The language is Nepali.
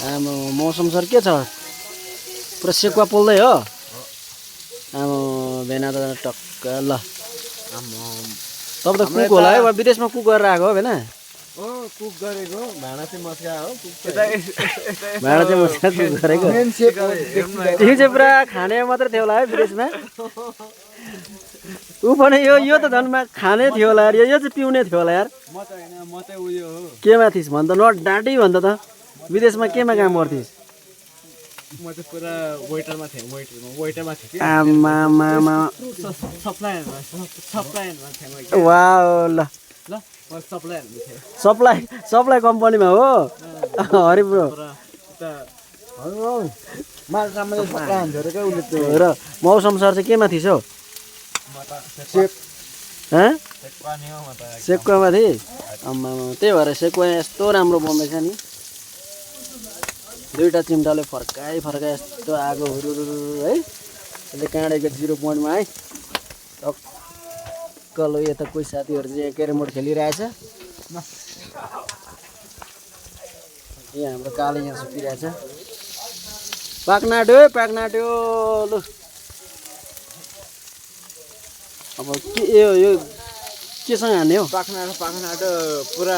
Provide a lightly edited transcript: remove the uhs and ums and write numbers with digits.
आमा मौसम सर के छ पुरा सेकुवा पोल्दै हो आमा भेना त टक्क ल तब त कुक होला है विदेशमा कुक गरेर आएको हो भेना कुक गरेको भाँडा चाहिँ मस्का हो भाँडा चाहिँ मस्का कुक गरेको तिमी चाहिँ पुरा खाने मात्रै थियो होला है विदेशमा ऊ पनि यो त झन् खाने थियो होला यार यो चाहिँ पिउने थियो होला यार म त हैन म चाहिँ उयो हो केमा थिइस् भन त न डाँटी भन त विदेशमा केमा काम गर्थिस् म चाहिँ पुरा वेटरमा थिएँ वेटरमा थिएँ आमा सप्लायरमा थिएँ वाओ ल ल म सप्लायरमा थिएँ सप्लाई कम्पनीमा हो हरि ब्रो र मौसम सर चाहिँ केमा थिइस् हौ सेकुवामा थिए आम्मा त्यही भएर सेकुवा यस्तो राम्रो बन्दैछ नि दुईटा चिम्टाले फर्काइ यस्तो आगो हुरुरु है त्यसले काँडेको 0 पोइन्टमा है टक्कलो यता कोही साथीहरू चाहिँ क्यारम बोर्ड खेलिरहेछ यहाँ हाम्रो काले यहाँ सुतिरहेछ पाक्नाट्यो लु अब के यो केसँग हान्ने हो पाक्नाटो पुरा